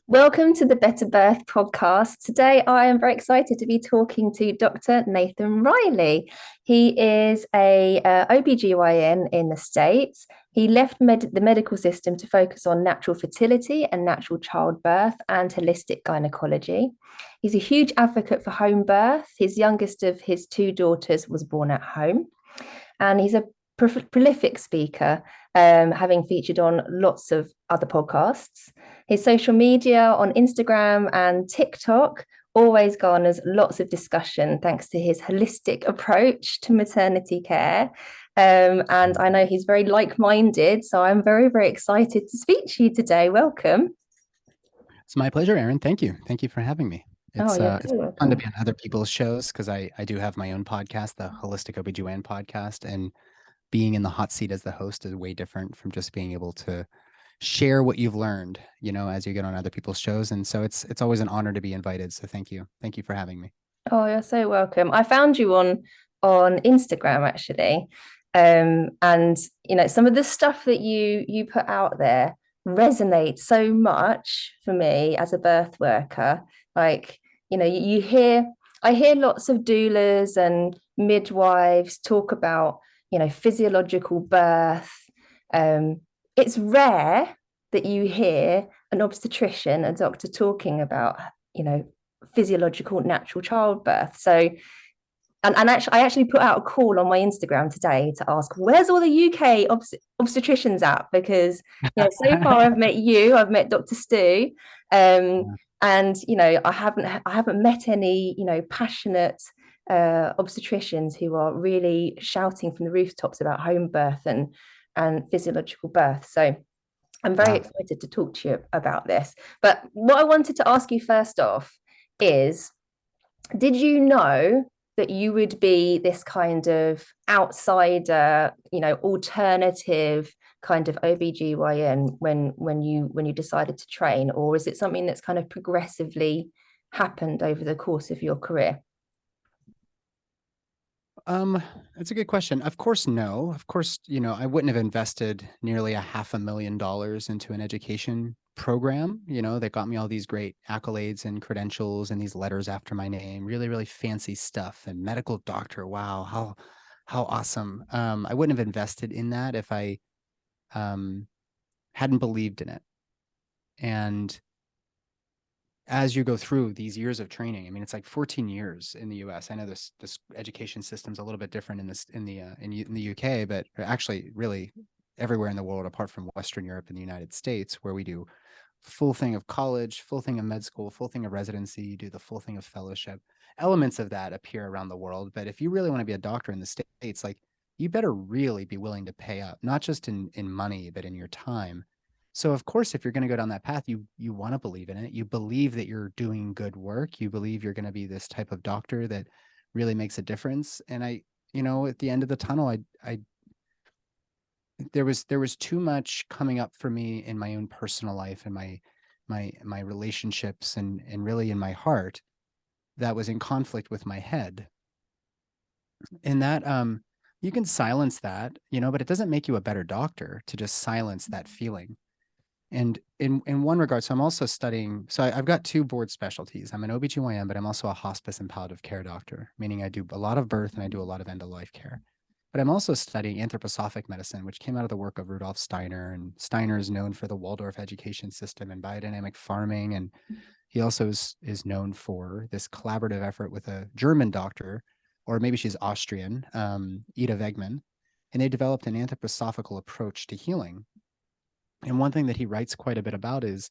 Welcome to the Better Birth podcast. Today, I am very excited to be talking to Dr. Nathan Riley. He is a OBGYN in the States. He left the medical system to focus on natural fertility and natural childbirth and holistic gynecology. He's a huge advocate for home birth. His youngest of his two daughters was born at home, and he's a prolific speaker, having featured on lots of other podcasts. His social media on Instagram and TikTok always garners lots of discussion thanks to his holistic approach to maternity care. And I know he's very like-minded, so I'm very, very excited to speak to you today. Welcome. It's my pleasure, Erin. Thank you. Thank you for having me. It's fun to be on other people's shows because I do have my own podcast, the Holistic OBGYN podcast, and being in the hot seat as the host is way different from just being able to share what you've learned, as you get on other people's shows. And so it's always an honor to be invited. So thank you. Thank you for having me. Oh, you're so welcome. I found you on Instagram actually. And some of the stuff that you put out there resonates so much for me as a birth worker. Like, I hear lots of doulas and midwives talk about, physiological birth. It's rare that you hear an obstetrician, a doctor talking about, physiological natural childbirth. So, and actually, I actually put out a call on my Instagram today to ask, where's all the UK obstetricians at? Because so far I've met you, I've met Dr. Stu, and I haven't met any passionate obstetricians who are really shouting from the rooftops about home birth and physiological birth. So I'm very excited to talk to you about this. But what I wanted to ask you first off is, did you know that you would be this kind of outsider, alternative kind of OBGYN when you decided to train, or is it something that's kind of progressively happened over the course of your career? It's a good question. Of course, no. Of course, I wouldn't have invested nearly $500,000 into an education program, that got me all these great accolades and credentials and these letters after my name, really, really fancy stuff, and medical doctor. Wow, how awesome. I wouldn't have invested in that if I hadn't believed in it. And as you go through these years of training, I mean, it's like 14 years in the US. I know this education system's a little bit different in the UK, but actually really everywhere in the world apart from Western Europe and the United States, where we do full thing of college, full thing of med school, full thing of residency, you do the full thing of fellowship. Elements of that appear around the world, but if you really want to be a doctor in the States, like, you better really be willing to pay up, not just in money, but in your time. So of course, if you're going to go down that path, you want to believe in it. You believe that you're doing good work. You believe you're going to be this type of doctor that really makes a difference. And at the end of the tunnel, there was too much coming up for me in my own personal life and my relationships and really in my heart that was in conflict with my head. And that you can silence that, but it doesn't make you a better doctor to just silence that feeling. And in one regard, so I'm also studying, so I've got two board specialties. I'm an OBGYN, but I'm also a hospice and palliative care doctor, meaning I do a lot of birth and I do a lot of end-of-life care. But I'm also studying anthroposophic medicine, which came out of the work of Rudolf Steiner. And Steiner is known for the Waldorf education system and biodynamic farming. And he also is known for this collaborative effort with a German doctor, or maybe she's Austrian, Ida Wegman. And they developed an anthroposophical approach to healing. And one thing that he writes quite a bit about is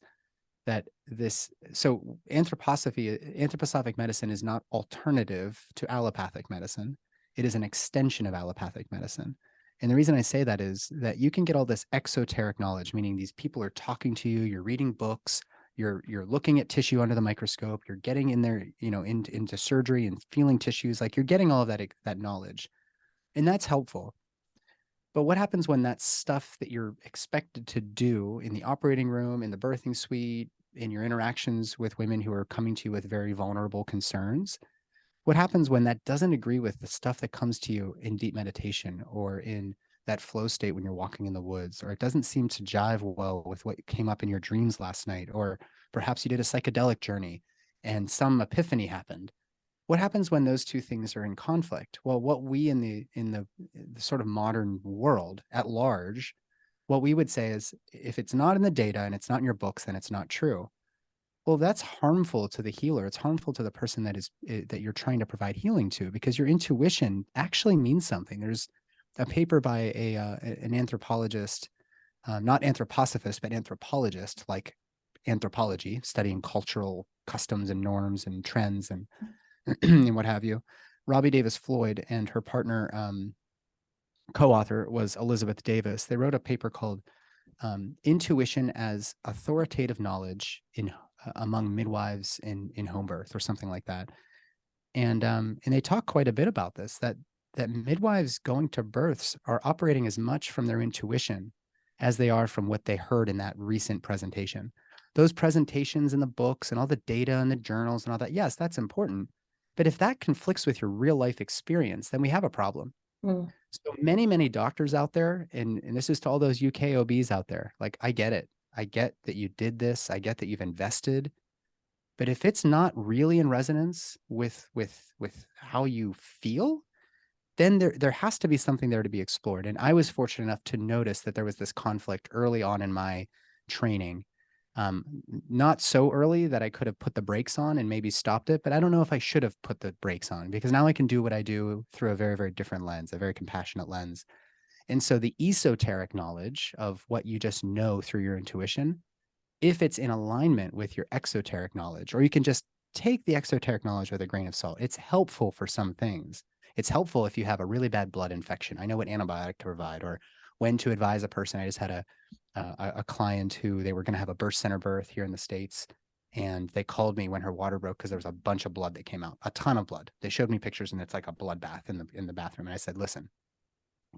that anthroposophic medicine is not alternative to allopathic medicine. It is an extension of allopathic medicine. And the reason I say that is that you can get all this exoteric knowledge, meaning these people are talking to you, you're reading books, you're looking at tissue under the microscope, you're getting in there, into surgery and feeling tissues, like you're getting all of that knowledge. And that's helpful. But what happens when that stuff that you're expected to do in the operating room, in the birthing suite, in your interactions with women who are coming to you with very vulnerable concerns, what happens when that doesn't agree with the stuff that comes to you in deep meditation or in that flow state when you're walking in the woods, or it doesn't seem to jive well with what came up in your dreams last night, or Perhaps you did a psychedelic journey and some epiphany happened. What happens when those two things are in conflict? Well, what we in the sort of modern world at large, what we would say is, if it's not in the data and it's not in your books, then it's not true. Well, that's harmful to the healer. It's harmful to the person that you're trying to provide healing to, because your intuition actually means something. There's a paper by an anthropologist, not anthroposophist, but anthropologist, like anthropology, studying cultural customs and norms and trends and and what have you. Robbie Davis Floyd and her partner, co-author, was Elizabeth Davis. They wrote a paper called Intuition as Authoritative Knowledge in among Midwives in Home Birth, or something like that. And they talk quite a bit about this, that midwives going to births are operating as much from their intuition as they are from what they heard in that recent presentation. Those presentations in the books and all the data and the journals and all that, yes, that's important. But if that conflicts with your real life experience, then we have a problem. Mm. So many doctors out there, and this is to all those UK OBs out there, like, I get it. I get that you did this. I get that you've invested. But if it's not really in resonance with how you feel, then there has to be something there to be explored. And I was fortunate enough to notice that there was this conflict early on in my training. Not so early that I could have put the brakes on and maybe stopped it, but I don't know if I should have put the brakes on, because now I can do what I do through a very, very different lens, a very compassionate lens. And so the esoteric knowledge of what you just know through your intuition, if it's in alignment with your exoteric knowledge, or you can just take the exoteric knowledge with a grain of salt, it's helpful for some things. It's helpful if you have a really bad blood infection. I know what antibiotic to provide, or when to advise a person. I just had a client who, they were going to have a birth center birth here in the States. And they called me when her water broke because there was a bunch of blood that came out, a ton of blood. They showed me pictures and it's like a bloodbath in the bathroom. And I said, listen,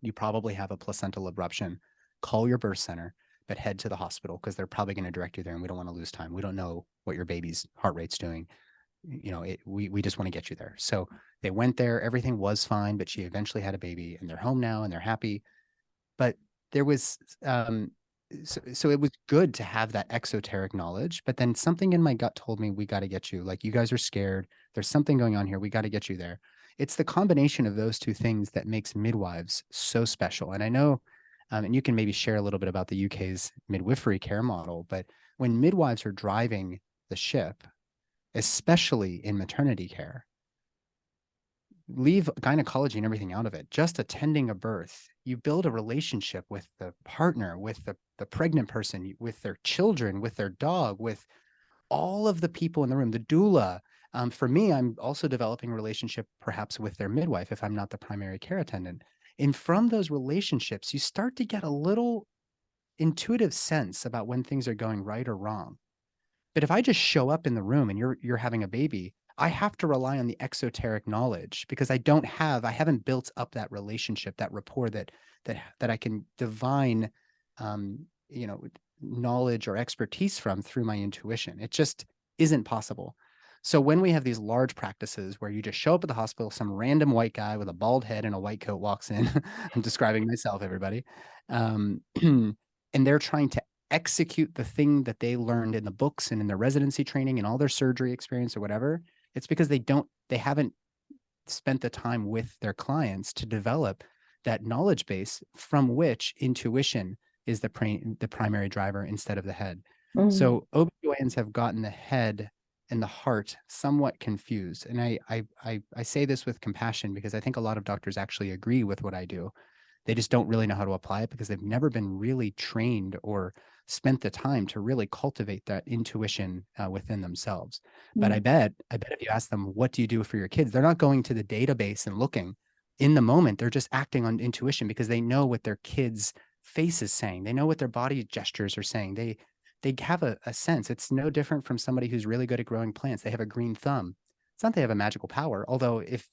you probably have a placental abruption. Call your birth center, but head to the hospital, because they're probably going to direct you there. And we don't want to lose time. We don't know what your baby's heart rate's doing. We just want to get you there. So they went there. Everything was fine, but she eventually had a baby, and they're home now and they're happy. But there was, so it was good to have that exoteric knowledge, but then something in my gut told me, we got to get you, like, you guys are scared. There's something going on here. We got to get you there. It's the combination of those two things that makes midwives so special. And I know, and you can maybe share a little bit about the UK's midwifery care model, but when midwives are driving the ship, especially in maternity care, leave gynecology and everything out of it, just attending a birth, you build a relationship with the partner, with the pregnant person, with their children, with their dog, with all of the people in the room, the doula. For me, I'm also developing a relationship perhaps with their midwife if I'm not the primary care attendant. And from those relationships, you start to get a little intuitive sense about when things are going right or wrong. But if I just show up in the room and you're having a baby, I have to rely on the exoteric knowledge, because I haven't built up that relationship, that rapport that I can divine, knowledge or expertise from through my intuition. It just isn't possible. So when we have these large practices where you just show up at the hospital, some random white guy with a bald head and a white coat walks in, I'm describing myself, everybody, and they're trying to execute the thing that they learned in the books and in their residency training and all their surgery experience or whatever, it's because they haven't spent the time with their clients to develop that knowledge base from which intuition is the primary driver instead of the head. Mm. So OBGYNs have gotten the head and the heart somewhat confused. And I say this with compassion, because I think a lot of doctors actually agree with what I do. They just don't really know how to apply it, because they've never been really trained or spent the time to really cultivate that intuition within themselves. But I bet if you ask them, what do you do for your kids? They're not going to the database and looking. In the moment, they're just acting on intuition, because they know what their kids' face is saying. They know what their body gestures are saying. They have a sense. It's no different from somebody who's really good at growing plants. They have a green thumb. It's not they have a magical power, although if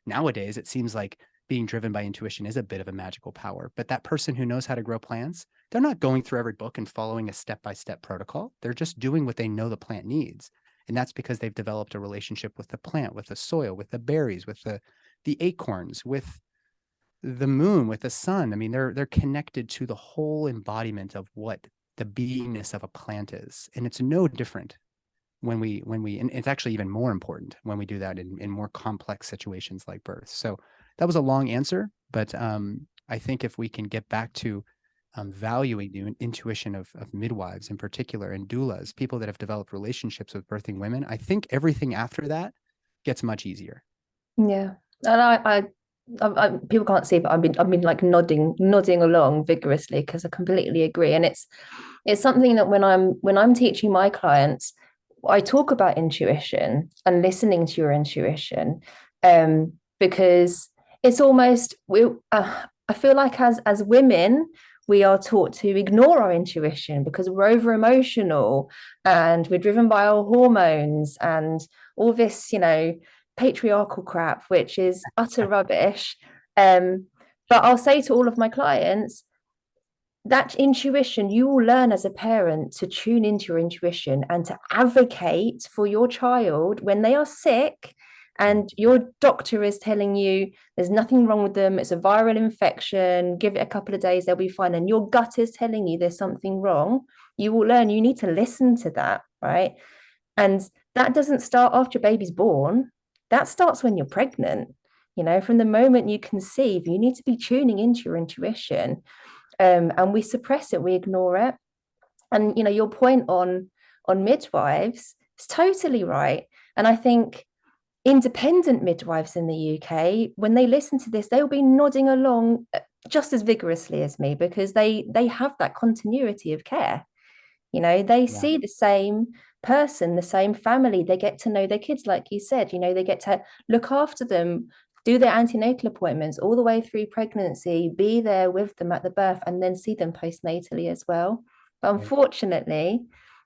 nowadays it seems like being driven by intuition is a bit of a magical power. But that person who knows how to grow plants, they're not going through every book and following a step-by-step protocol. They're just doing what they know the plant needs. And that's because they've developed a relationship with the plant, with the soil, with the berries, with the acorns, with the moon, with the sun. I mean, they're connected to the whole embodiment of what the beingness of a plant is. And it's no different when we, and it's actually even more important when we do that in more complex situations like birth. So that was a long answer, but I think if we can get back to valuing the intuition of midwives in particular, and doulas, people that have developed relationships with birthing women, I think everything after that gets much easier. Yeah. And people can't see, but I've been like nodding along vigorously because I completely agree. And it's something that when I'm teaching my clients, I talk about intuition and listening to your intuition, because it's almost I feel like as women, we are taught to ignore our intuition because we're over emotional and we're driven by our hormones and all this, patriarchal crap, which is utter rubbish. But I'll say to all of my clients, that intuition, you will learn as a parent to tune into your intuition and to advocate for your child when they are sick and your doctor is telling you there's nothing wrong with them, it's a viral infection, give it a couple of days, they'll be fine, and your gut is telling you there's something wrong. You will learn you need to listen to that, right? And that doesn't start after your baby's born. That starts when you're pregnant. From the moment you conceive, you need to be tuning into your intuition. And we suppress it, we ignore it. And your point on midwives is totally right. And I think independent midwives in the UK, when they listen to this, they'll be nodding along just as vigorously as me because they have that continuity of care. They see the same person, the same family. They get to know their kids, like you said. They get to look after them, do their antenatal appointments all the way through pregnancy, be there with them at the birth, and then see them postnatally as well. But unfortunately,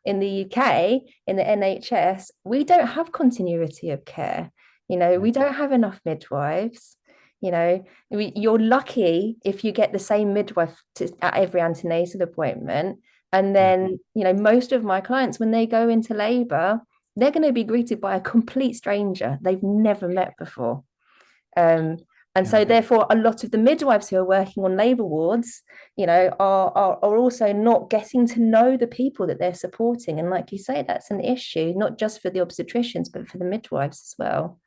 in the UK, in the NHS, we don't have continuity of care. We don't have enough midwives. You're lucky if you get the same midwife at every antenatal appointment. And then, most of my clients, when they go into labor, they're going to be greeted by a complete stranger they've never met before. And so therefore, a lot of the midwives who are working on labor wards, are also not getting to know the people that they're supporting. And like you say, that's an issue, not just for the obstetricians, but for the midwives as well.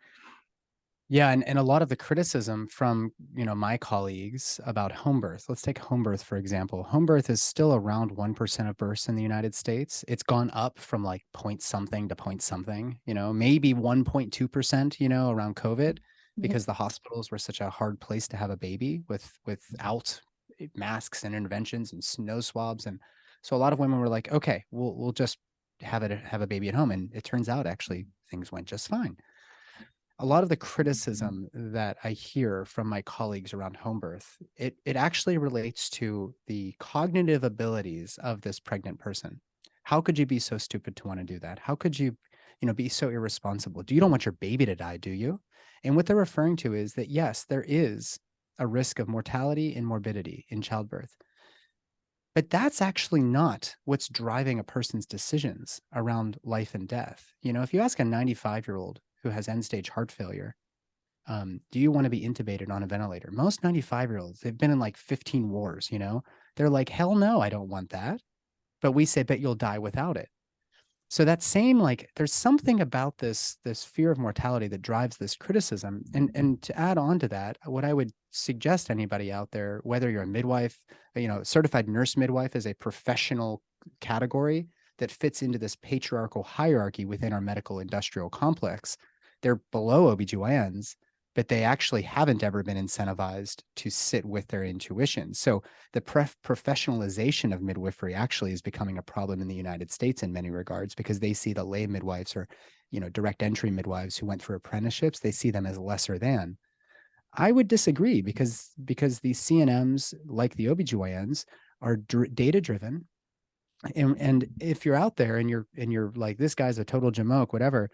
Yeah, and a lot of the criticism from, my colleagues about home birth. Let's take home birth, for example. Home birth is still around 1% of births in the United States. It's gone up from like point something to point something, maybe 1.2%, around COVID, because the hospitals were such a hard place to have a baby without masks and interventions and snow swabs. And so a lot of women were like, okay, we'll just have a baby at home. And it turns out actually things went just fine. A lot of the criticism that I hear from my colleagues around home birth, it actually relates to the cognitive abilities of this pregnant person. How could you be so stupid to want to do that? How could you, be so irresponsible? You don't want your baby to die, do you? And what they're referring to is that, yes, there is a risk of mortality and morbidity in childbirth. But that's actually not what's driving a person's decisions around life and death. If you ask a 95-year-old who has end-stage heart failure, do you want to be intubated on a ventilator? Most 95-year-olds, they've been in like 15 wars, they're like, hell no, I don't want that. But we say, but you'll die without it. So that same, like, there's something about this fear of mortality that drives this criticism. And to add on to that, what I would suggest anybody out there, whether you're a midwife, certified nurse midwife is a professional category that fits into this patriarchal hierarchy within our medical industrial complex. They're below OBGYNs, but they actually haven't ever been incentivized to sit with their intuition. So the professionalization of midwifery actually is becoming a problem in the United States in many regards, because they see the lay midwives or, direct entry midwives who went through apprenticeships, they see them as lesser than. I would disagree because these CNMs, like the OBGYNs, are data driven. And if you're out there and you're like, this guy's a total jamoke, whatever,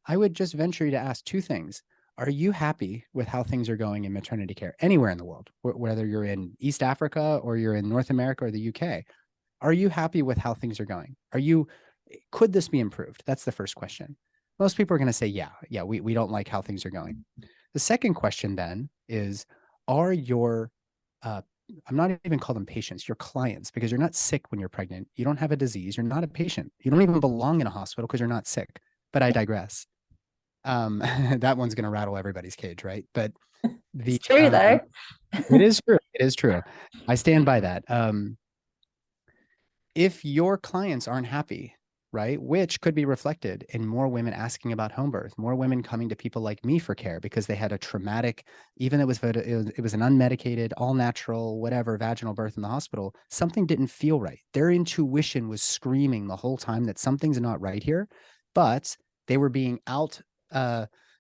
I would just venture you to ask two things. Are you happy with how things are going in maternity care anywhere in the world, whether you're in East Africa or you're in North America or the UK? Are you happy with how things are going? Could this be improved? That's the first question. Most people are going to say, yeah, we don't like how things are going. The second question then is, are your I'm not even call them patients, you're clients, because you're not sick when you're pregnant. You don't have a disease. You're not a patient. You don't even belong in a hospital because you're not sick. But I digress. That one's going to rattle everybody's cage, right? But It's true though. it is true. It is true. I stand by that. If your clients aren't happy, right, which could be reflected in more women asking about home birth, more women coming to people like me for care because they had a traumatic, even it was an unmedicated, all natural, whatever, vaginal birth in the hospital, something didn't feel right. Their intuition was screaming the whole time that something's not right here, but they were being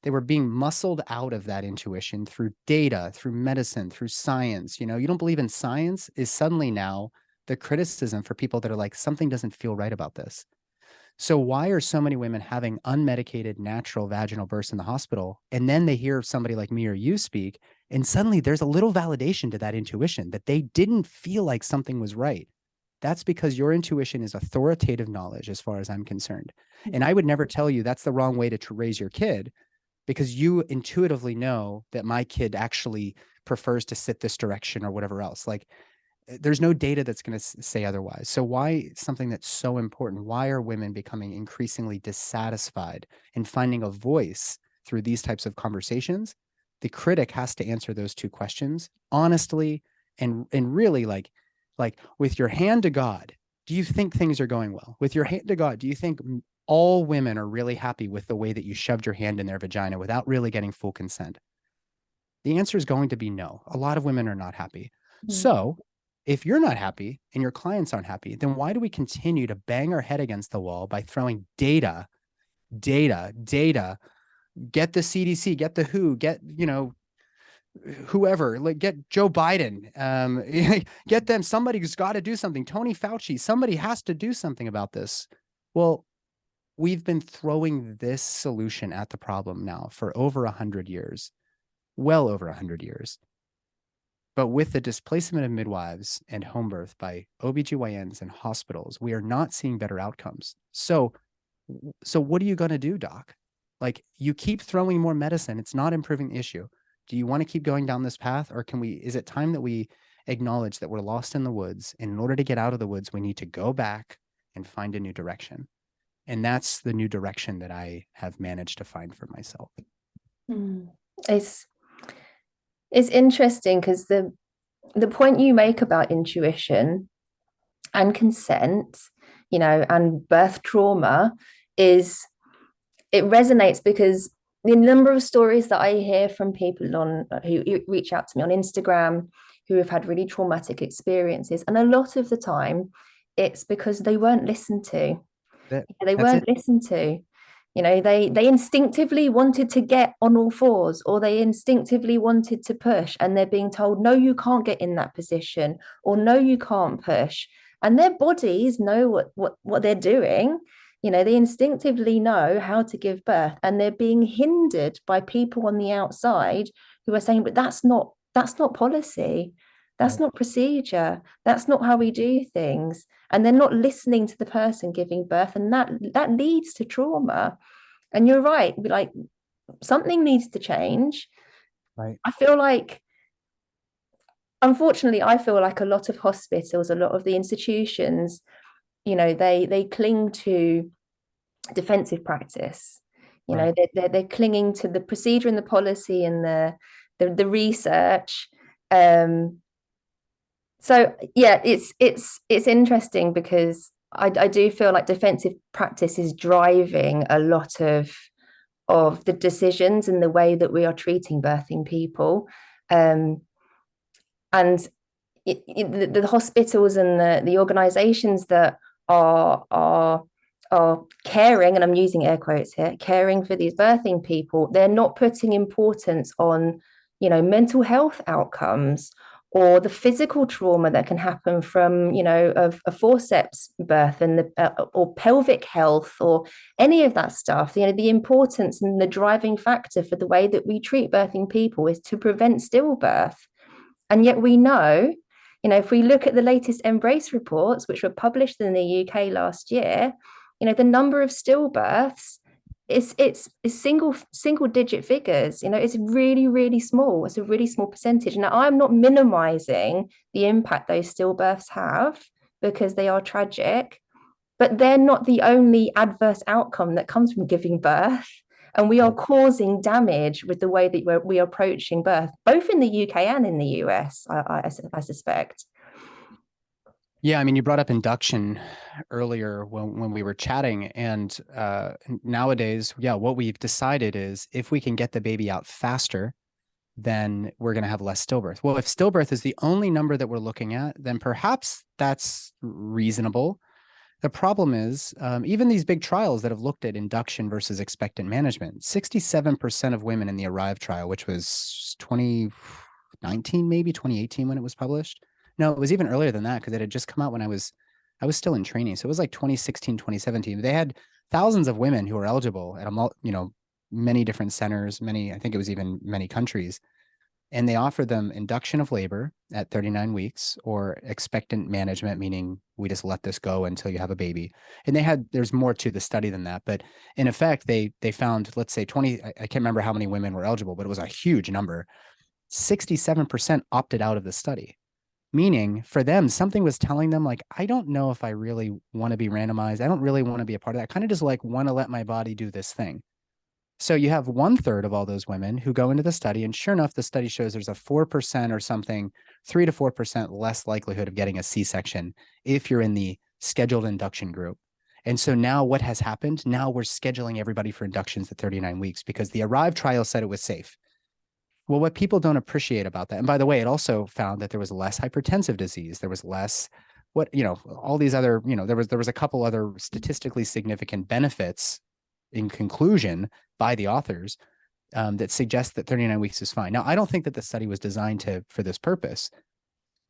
they were being muscled out of that intuition through data, through medicine, through science. You know, you don't believe in science is suddenly now the criticism for people that are like, something doesn't feel right about this. So why are so many women having unmedicated natural vaginal births in the hospital? And then they hear somebody like me or you speak, and suddenly there's a little validation to that intuition that they didn't feel like something was right. That's because your intuition is authoritative knowledge as far as I'm concerned. And I would never tell you that's the wrong way to raise your kid, because you intuitively know that my kid actually prefers to sit this direction or whatever else. Like, there's no data that's going to say otherwise. So why something that's so important? Why are women becoming increasingly dissatisfied and finding a voice through these types of conversations? The critic has to answer those two questions honestly and really like with your hand to God. Do you think things are going well? With your hand to God, do you think all women are really happy with the way that you shoved your hand in their vagina without really getting full consent? The answer is going to be no. A lot of women are not happy. So if you're not happy and your clients aren't happy, then why do we continue to bang our head against the wall by throwing data, get the CDC, get the WHO, get, you know, whoever, like get Joe Biden, get them, somebody's got to do something. Tony Fauci, somebody has to do something about this. Well, we've been throwing this solution at the problem now for over 100 years, well over 100 years. But with the displacement of midwives and home birth by OBGYNs and hospitals, we are not seeing better outcomes. So what are you going to do, doc? Like, you keep throwing more medicine. It's not improving the issue. Do you want to keep going down this path, or is it time that we acknowledge that we're lost in the woods, and in order to get out of the woods, we need to go back and find a new direction? And that's the new direction that I have managed to find for myself. It's interesting because the point you make about intuition and consent, you know, and birth trauma it resonates because the number of stories that I hear from people who reach out to me on Instagram who have had really traumatic experiences, and a lot of the time it's because they weren't listened to. They weren't listened to. You know, they instinctively wanted to get on all fours, or they instinctively wanted to push, and they're being told, no, you can't get in that position, or no, you can't push. And their bodies know what they're doing. You know, they instinctively know how to give birth, and they're being hindered by people on the outside who are saying, but that's not policy. That's not procedure. That's not how we do things. And they're not listening to the person giving birth. And that leads to trauma. And you're right, like, something needs to change. Right. Unfortunately, I feel like a lot of hospitals, a lot of the institutions, you know, they cling to defensive practice. You know, they're clinging to the procedure and the policy and the research. So yeah, it's interesting because I do feel like defensive practice is driving a lot of the decisions and the way that we are treating birthing people. And the hospitals and the organizations that are caring, and I'm using air quotes here, caring for these birthing people, they're not putting importance on, you know, mental health outcomes or the physical trauma that can happen from, you know, a forceps birth and or pelvic health or any of that stuff. You know, the importance and the driving factor for the way that we treat birthing people is to prevent stillbirth. And yet we know, you know, if we look at the latest Embrace reports, which were published in the UK last year, you know, the number of stillbirths it's single digit figures. You know, it's really, really small. It's a really small percentage. Now, I'm not minimizing the impact those stillbirths have, because they are tragic, but they're not the only adverse outcome that comes from giving birth. And we are causing damage with the way that we are approaching birth, both in the UK and in the US, I suspect. Yeah, I mean, you brought up induction earlier when we were chatting, and nowadays, yeah, what we've decided is if we can get the baby out faster, then we're going to have less stillbirth. Well, if stillbirth is the only number that we're looking at, then perhaps that's reasonable. The problem is, even these big trials that have looked at induction versus expectant management, 67% of women in the ARRIVE trial, which was 2019, maybe 2018 when it was published. No, it was even earlier than that, because it had just come out when I was still in training. So it was like 2016, 2017. They had thousands of women who were eligible at many different centers, I think it was even many countries. And they offered them induction of labor at 39 weeks or expectant management, meaning we just let this go until you have a baby. And there's more to the study than that. But in effect, they found, let's say 20, I can't remember how many women were eligible, but it was a huge number. 67% opted out of the study. Meaning for them, something was telling them, like, I don't know if I really want to be randomized. I don't really want to be a part of that. I kind of just like want to let my body do this thing. So you have 1/3 of all those women who go into the study, and sure enough, the study shows there's a 4% or something, 3 to 4% less likelihood of getting a C-section if you're in the scheduled induction group. And so now what has happened? Now we're scheduling everybody for inductions at 39 weeks because the ARRIVE trial said it was safe. Well, what people don't appreciate about that, and by the way, it also found that there was less hypertensive disease. There was less, all these other, there was a couple other statistically significant benefits in conclusion by the authors that suggest that 39 weeks is fine. Now, I don't think that the study was designed for this purpose,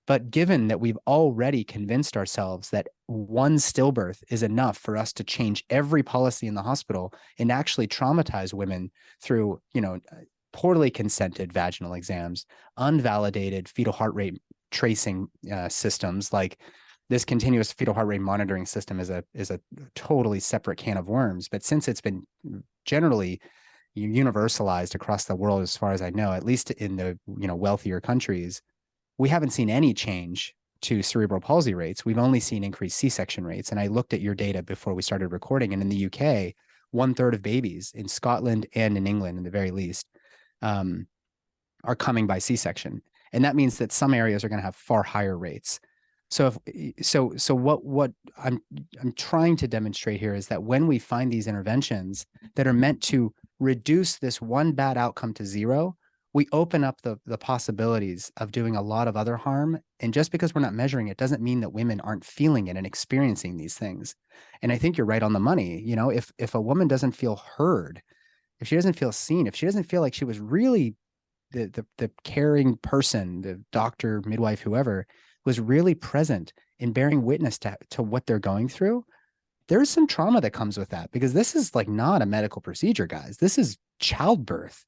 but given that we've already convinced ourselves that one stillbirth is enough for us to change every policy in the hospital and actually traumatize women through, poorly consented vaginal exams, unvalidated fetal heart rate tracing systems, like this continuous fetal heart rate monitoring system is a totally separate can of worms. But since it's been generally universalized across the world, as far as I know, at least in the wealthier countries, we haven't seen any change to cerebral palsy rates. We've only seen increased C-section rates. And I looked at your data before we started recording, and in the UK, 1/3 of babies in Scotland and in England, in the very least, are coming by C-section. And that means that some areas are going to have far higher rates. So what I'm trying to demonstrate here is that when we find these interventions that are meant to reduce this one bad outcome to zero, we open up the possibilities of doing a lot of other harm. And just because we're not measuring it doesn't mean that women aren't feeling it and experiencing these things. And I think you're right on the money. If a woman doesn't feel heard, if she doesn't feel seen, if she doesn't feel like she was really the caring person, the doctor, midwife, whoever, was really present in bearing witness to what they're going through, there's some trauma that comes with that, because this is like not a medical procedure, guys. This is childbirth.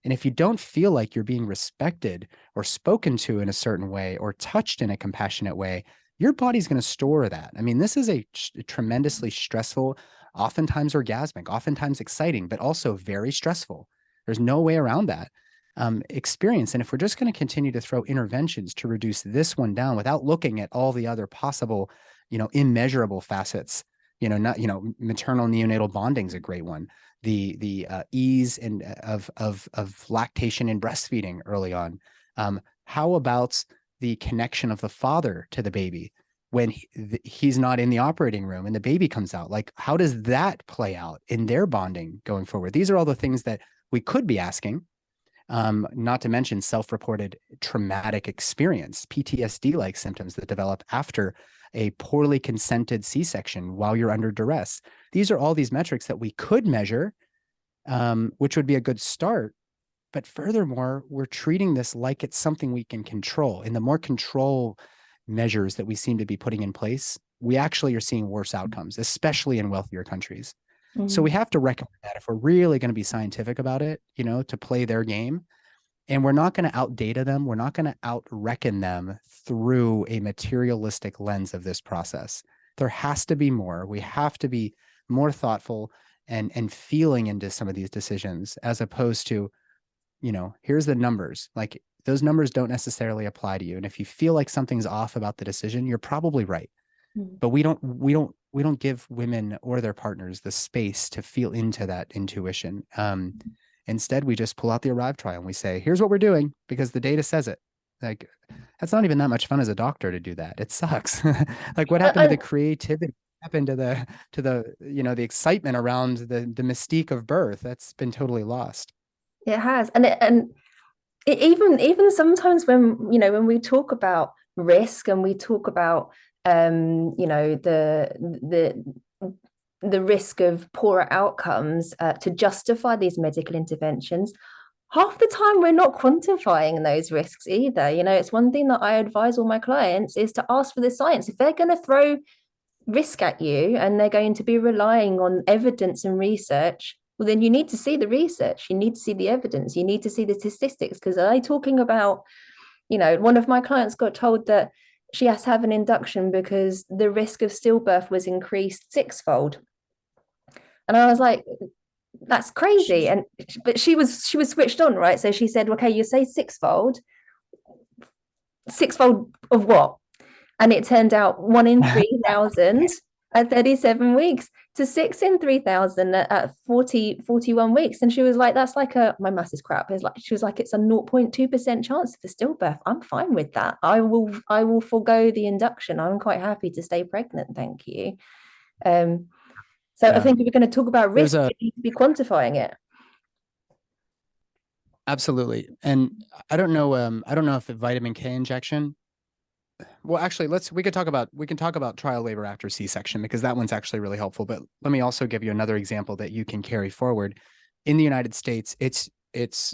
And if you don't feel like you're being respected or spoken to in a certain way or touched in a compassionate way, your body's going to store that. I mean, this is a tremendously stressful, oftentimes orgasmic, oftentimes exciting, but also very stressful. There's no way around that experience. And if we're just going to continue to throw interventions to reduce this one down without looking at all the other possible, immeasurable facets, maternal neonatal bonding is a great one. The ease of lactation and breastfeeding early on. How about the connection of the father to the baby when he's not in the operating room and the baby comes out? Like, how does that play out in their bonding going forward? These are all the things that we could be asking. Not to mention self-reported traumatic experience, PTSD-like symptoms that develop after a poorly consented C-section while you're under duress. These are all these metrics that we could measure, which would be a good start. But furthermore, we're treating this like it's something we can control. And the more control measures that we seem to be putting in place, we actually are seeing worse outcomes, especially in wealthier countries. So we have to recognize that if we're really going to be scientific about it, to play their game, and we're not going to outdata them, we're not going to outreckon them through a materialistic lens of this process. There has to be more. We have to be more thoughtful and feeling into some of these decisions, as opposed to, here's the numbers. Like, those numbers don't necessarily apply to you. And if you feel like something's off about the decision, you're probably right. But we don't give women or their partners the space to feel into that intuition. Instead, we just pull out the Arrive trial and we say, here's what we're doing because the data says it. Like, that's not even that much fun as a doctor to do that. It sucks. Like, what happened to the creativity? What happened to the excitement around the mystique of birth? That's been totally lost. It has. And even sometimes when we talk about risk and we talk about the risk of poorer outcomes to justify these medical interventions, half the time we're not quantifying those risks either. It's one thing that I advise all my clients is to ask for the science. If they're going to throw risk at you and they're going to be relying on evidence and research, well, then you need to see the research, you need to see the evidence, you need to see the statistics. Because are they talking about, one of my clients got told that she has to have an induction because the risk of stillbirth was increased sixfold. And I was like, that's crazy. But she was switched on, right? So she said, okay, you say sixfold of what? And it turned out 1 in 3,000 at 37 weeks to 6 in 3,000 at 41 weeks. And she was like, that's like my maths is crap. She was like, it's a 0.2% chance for stillbirth. I'm fine with that. I will forego the induction. I'm quite happy to stay pregnant. Thank you. So I think if we're going to talk about risk, we need to be quantifying it. Absolutely. And I don't know if the vitamin K injection. Well, actually, we can talk about trial labor after C-section, because that one's actually really helpful. But let me also give you another example that you can carry forward. In the United States, it's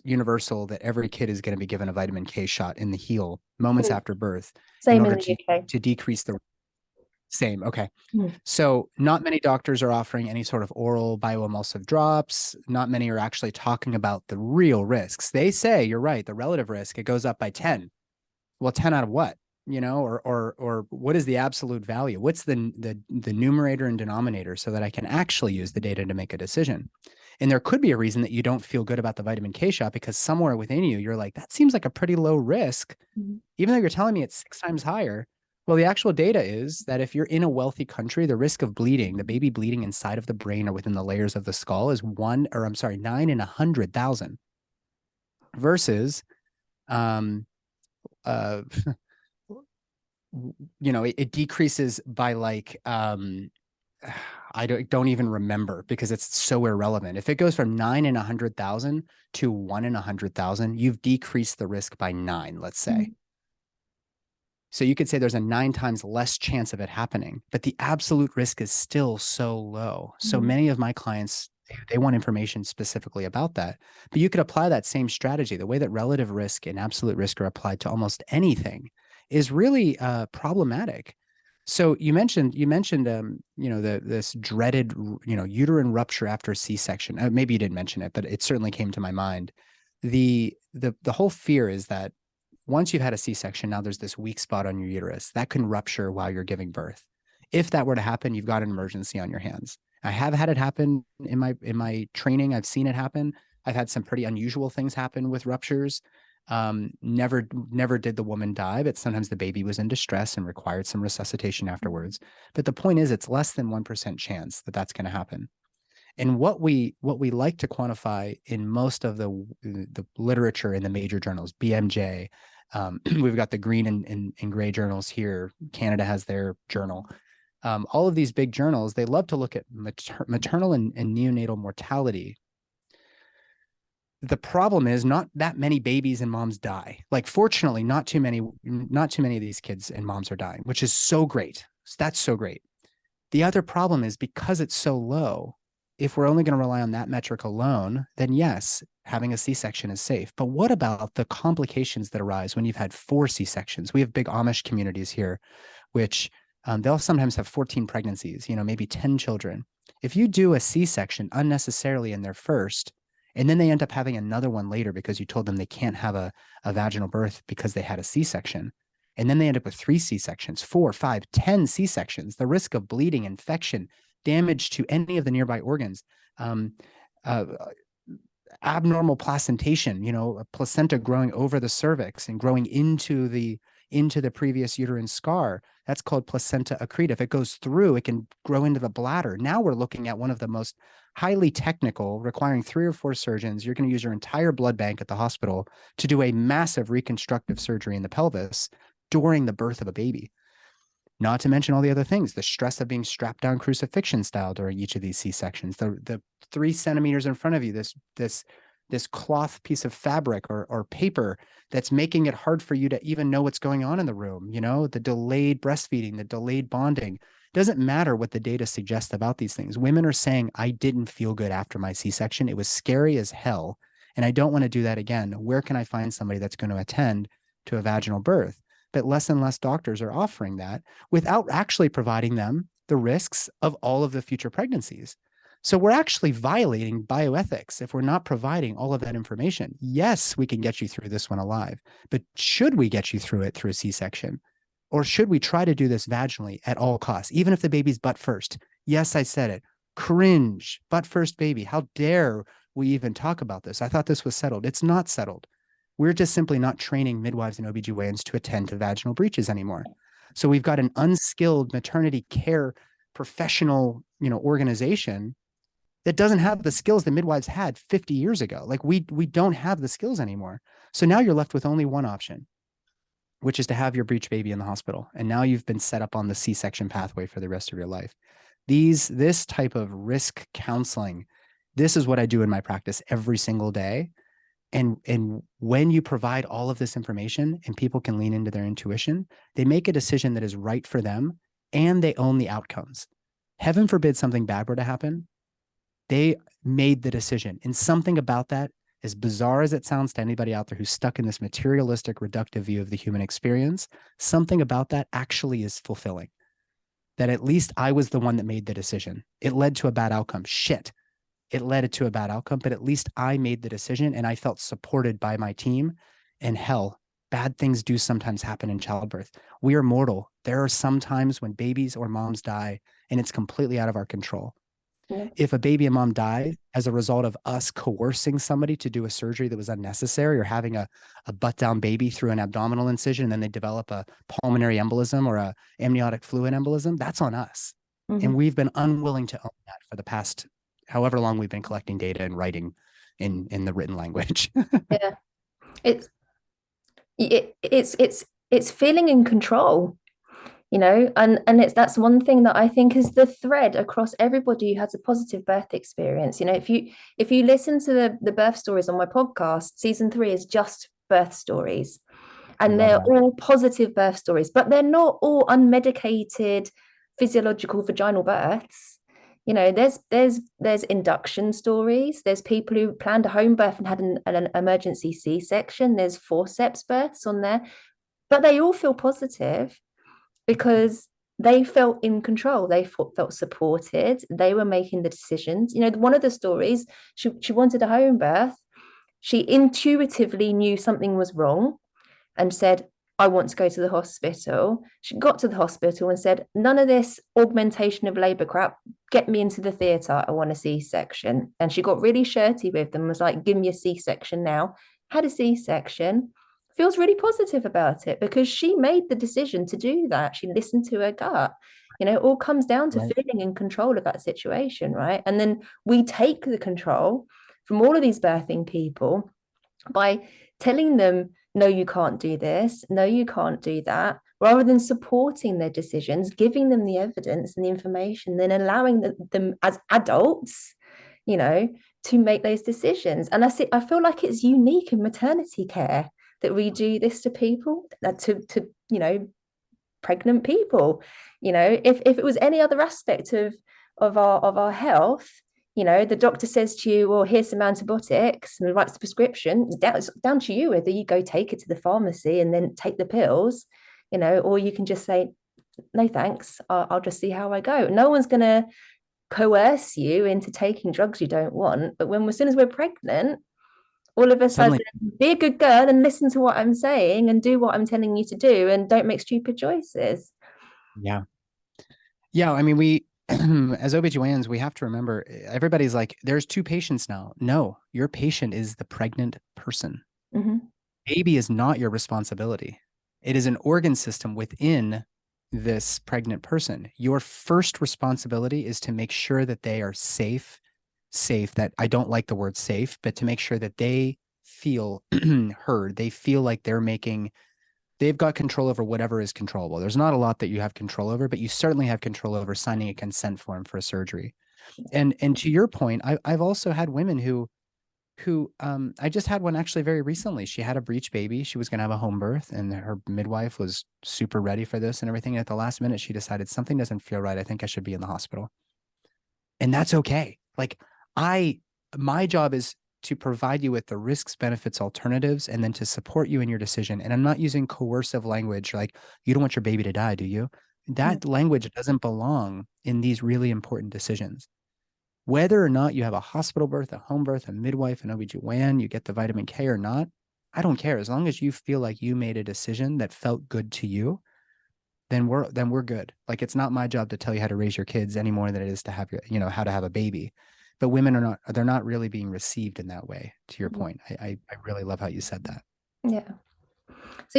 universal that every kid is going to be given a vitamin K shot in the heel moments after birth. Same in the UK. To decrease the same. Okay. So not many doctors are offering any sort of oral bioemulsive drops. Not many are actually talking about the real risks. They say, you're right, the relative risk, it goes up by 10. Well, 10 out of what? Or what is the absolute value? What's the numerator and denominator so that I can actually use the data to make a decision? And there could be a reason that you don't feel good about the vitamin K shot because somewhere within you, you're like, that seems like a pretty low risk, even though you're telling me it's 6 times higher. Well, the actual data is that if you're in a wealthy country, the risk of bleeding, the baby bleeding inside of the brain or within the layers of the skull is 9 in 100,000 versus, it decreases by like, I don't even remember because it's so irrelevant. If it goes from 9 in 100,000 to 1 in 100,000, you've decreased the risk by 9, let's say. So you could say there's a 9 times less chance of it happening, but the absolute risk is still so low. So many of my clients, they want information specifically about that, but you could apply that same strategy. The way that relative risk and absolute risk are applied to almost anything is really problematic. So you mentioned this dreaded, uterine rupture after C-section. Maybe you didn't mention it, but it certainly came to my mind. The whole fear is that once you've had a C-section, now there's this weak spot on your uterus that can rupture while you're giving birth. If that were to happen, you've got an emergency on your hands. I have had it happen in my training. I've seen it happen. I've had some pretty unusual things happen with ruptures. Never did the woman die, but sometimes the baby was in distress and required some resuscitation afterwards. But the point is, it's less than 1% chance that that's going to happen. And what we like to quantify in most of the literature in the major journals, BMJ, we've got the green and gray journals here. Canada has their journal. All of these big journals, they love to look at maternal and neonatal mortality. The problem is not that many babies and moms die. Like, fortunately, not too many of these kids and moms are dying, which is so great. That's so great. The other problem is because it's so low, if we're only going to rely on that metric alone, then yes, having a C-section is safe. But what about the complications that arise when you've had 4 C-sections? We have big Amish communities here, which they'll sometimes have 14 pregnancies, maybe 10 children. If you do a C-section unnecessarily in their first, and then they end up having another one later because you told them they can't have a vaginal birth because they had a C-section, and then they end up with 3 C-sections, 4, 5, 10 C-sections, the risk of bleeding, infection, damage to any of the nearby organs, uh, abnormal placentation, a placenta growing over the cervix and growing into the previous uterine scar. That's called placenta accreta. If it goes through, it can grow into the bladder. Now we're looking at one of the most highly technical, requiring 3 or 4 surgeons. You're going to use your entire blood bank at the hospital to do a massive reconstructive surgery in the pelvis during the birth of a baby. Not to mention all the other things, the stress of being strapped down crucifixion style during each of these C-sections, the 3 centimeters in front of you, this cloth piece of fabric or paper that's making it hard for you to even know what's going on in the room, the delayed breastfeeding, the delayed bonding. Doesn't matter what the data suggests about these things. Women are saying, I didn't feel good after my C-section. It was scary as hell, and I don't want to do that again. Where can I find somebody that's going to attend to a vaginal birth? But less and less doctors are offering that without actually providing them the risks of all of the future pregnancies. So we're actually violating bioethics if we're not providing all of that information. Yes, we can get you through this one alive, but should we get you through it through a C-section? Or should we try to do this vaginally at all costs, even if the baby's butt first? Yes, I said it. Cringe, butt first baby. How dare we even talk about this? I thought this was settled. It's not settled. We're just simply not training midwives and OBGYNs to attend to vaginal breaches anymore. So we've got an unskilled maternity care professional, organization that doesn't have the skills that midwives had 50 years ago. Like we don't have the skills anymore. So now you're left with only one option, which is to have your breech baby in the hospital. And now you've been set up on the C-section pathway for the rest of your life. This type of risk counseling, this is what I do in my practice every single day. And when you provide all of this information and people can lean into their intuition, they make a decision that is right for them and they own the outcomes. Heaven forbid something bad were to happen. They made the decision. And something about that, as bizarre as it sounds to anybody out there who's stuck in this materialistic, reductive view of the human experience, something about that actually is fulfilling. That at least I was the one that made the decision. It led to a bad outcome. Shit. It led to a bad outcome, but at least I made the decision and I felt supported by my team. And hell, bad things do sometimes happen in childbirth. We are mortal. There are some times when babies or moms die and it's completely out of our control. Yeah. If a baby and mom died as a result of us coercing somebody to do a surgery that was unnecessary, or having a butt down baby through an abdominal incision, and then they develop a pulmonary embolism or a amniotic fluid embolism, that's on us. Mm-hmm. And we've been unwilling to own that for the past however long we've been collecting data and writing in the written language. Yeah, it's feeling in control, and that's one thing that I think is the thread across everybody who has a positive birth experience. If you listen to the birth stories on my podcast, season 3 is just birth stories, and they're all positive birth stories, but they're not all unmedicated physiological vaginal births. There's induction stories. There's people who planned a home birth and had an emergency C-section. There's forceps births on there, but they all feel positive because they felt in control. They felt supported. They were making the decisions. One of the stories, she wanted a home birth. She intuitively knew something was wrong and said, I want to go to the hospital. She got to the hospital and said, none of this augmentation of labor crap, get me into the theatre. I want a C-section. And she got really shirty with them, was like, give me a C-section now. Had a C-section, feels really positive about it because she made the decision to do that. She listened to her gut. It all comes down to feeling in control of that situation, right? And then we take the control from all of these birthing people by telling them, no, you can't do this. No, you can't do that. Rather than supporting their decisions, giving them the evidence and the information, then allowing them as adults, to make those decisions. And I feel like it's unique in maternity care that we do this to people, to pregnant people. If it was any other aspect of our health, the doctor says to you, well, here's some antibiotics and writes the prescription. It's down to you whether you go take it to the pharmacy and then take the pills, or you can just say, no, thanks. I'll just see how I go. No one's going to coerce you into taking drugs you don't want. But as soon as we're pregnant, all of a sudden, be a good girl and listen to what I'm saying and do what I'm telling you to do and don't make stupid choices. Yeah. Yeah. I mean, as OBGYNs, we have to remember everybody's like, there's two patients now. No, your patient is the pregnant person. Mm-hmm. Baby is not your responsibility. It is an organ system within this pregnant person. Your first responsibility is to make sure that they are safe, that I don't like the word safe, but to make sure that they feel heard. They feel like they've got control over whatever is controllable. There's not a lot that you have control over, but you certainly have control over signing a consent form for a surgery. And to your point, I've also had women who I just had one actually very recently. She had a breech baby. She was going to have a home birth, and her midwife was super ready for this and everything. And at the last minute, she decided something doesn't feel right. I think I should be in the hospital. And that's okay. Like my job is to provide you with the risks, benefits, alternatives, and then to support you in your decision. And I'm not using coercive language like, you don't want your baby to die, do you? That language doesn't belong in these really important decisions. Whether or not you have a hospital birth, a home birth, a midwife, an OBGYN, you get the vitamin K or not, I don't care. As long as you feel like you made a decision that felt good to you, then we're good. Like, it's not my job to tell you how to raise your kids any more than it is to have how to have a baby. But women they're not really being received in that way, to your point. I really love how you said that. Yeah. So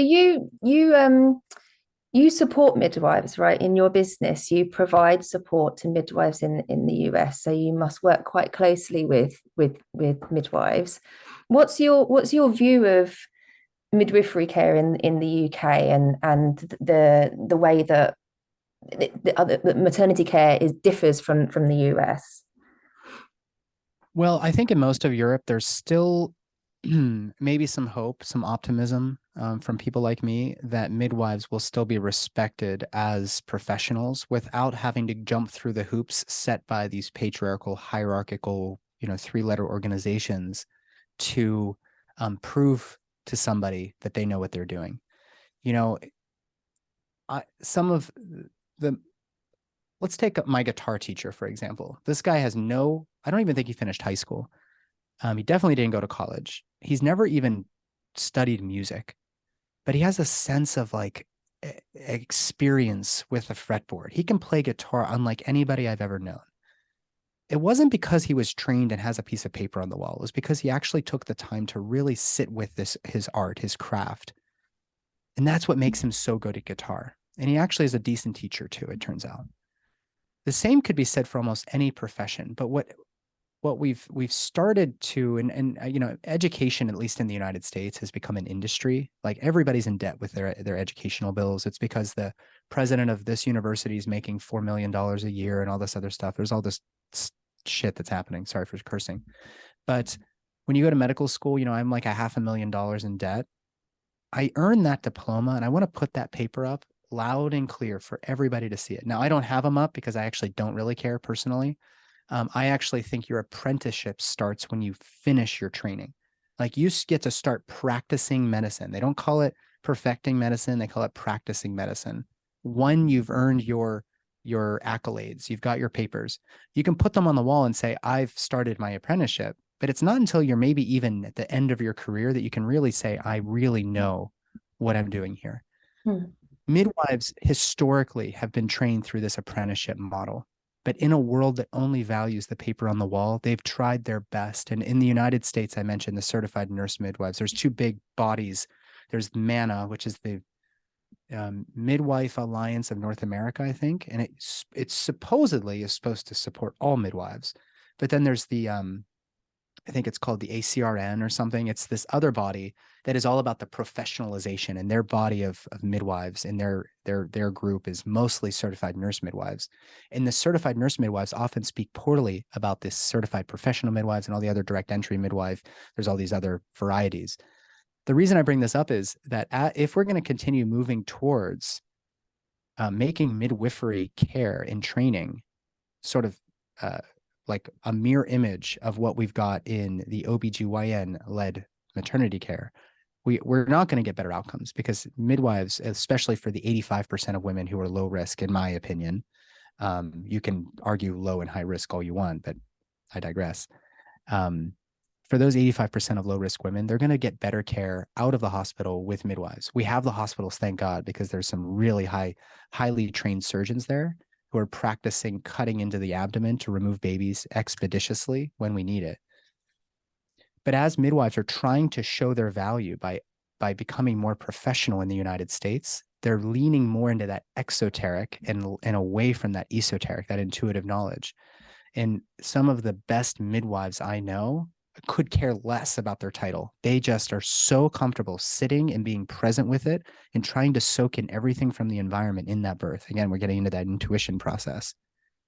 you support midwives, right? In your business, you provide support to midwives in the US. So you must work quite closely with midwives. What's your view of midwifery care in the UK and the way that the maternity care differs from the US? Well, I think in most of Europe, there's still maybe some hope, some optimism from people like me that midwives will still be respected as professionals without having to jump through the hoops set by these patriarchal, hierarchical, three-letter organizations to prove to somebody that they know what they're doing. Some of the let's take my guitar teacher, for example. This guy I don't even think he finished high school. He definitely didn't go to college. He's never even studied music, but he has a sense of like experience with a fretboard. He can play guitar unlike anybody I've ever known. It wasn't because he was trained and has a piece of paper on the wall. It was because he actually took the time to really sit with his art, his craft. And that's what makes him so good at guitar. And he actually is a decent teacher too, it turns out. The same could be said for almost any profession, but what we've started to, and education, at least in the United States, has become an industry. Like, everybody's in debt with their educational bills. It's because the president of this university is making $4 million a year and all this other stuff. There's all this shit that's happening. Sorry for cursing. But when you go to medical school, I'm like $500,000 in debt. I earned that diploma, and I want to put that paper up loud and clear for everybody to see it. Now, I don't have them up because I actually don't really care personally. I actually think your apprenticeship starts when you finish your training. Like, you get to start practicing medicine. They don't call it perfecting medicine. They call it practicing medicine. When you've earned your accolades, you've got your papers, you can put them on the wall and say, I've started my apprenticeship. But it's not until you're maybe even at the end of your career that you can really say, I really know what I'm doing here. Midwives historically have been trained through this apprenticeship model. But in a world that only values the paper on the wall, they've tried their best. And in the United States, I mentioned the certified nurse midwives. There's two big bodies. There's MANA, which is the Midwife Alliance of North America, I think. And it supposedly is supposed to support all midwives. But then there's the I think it's called the ACRN or something. It's this other body that is all about the professionalization, and their body of midwives in their group is mostly certified nurse midwives. And the certified nurse midwives often speak poorly about this certified professional midwives and all the other direct entry midwife. There's all these other varieties. The reason I bring this up is that if we're going to continue moving towards making midwifery care and training sort of like a mirror image of what we've got in the OBGYN-led maternity care, we're not going to get better outcomes, because midwives, especially for the 85% of women who are low risk, in my opinion, you can argue low and high risk all you want, but I digress. For those 85% of low risk women, they're going to get better care out of the hospital with midwives. We have the hospitals, thank God, because there's some really highly trained surgeons there. who are practicing cutting into the abdomen to remove babies expeditiously when we need it. But as midwives are trying to show their value by becoming more professional in the United States, they're leaning more into that exoteric and away from that esoteric, that intuitive knowledge. And some of the best midwives I know could care less about their title. They just are so comfortable sitting and being present with it and trying to soak in everything from the environment in that birth. Again, we're getting into that intuition process,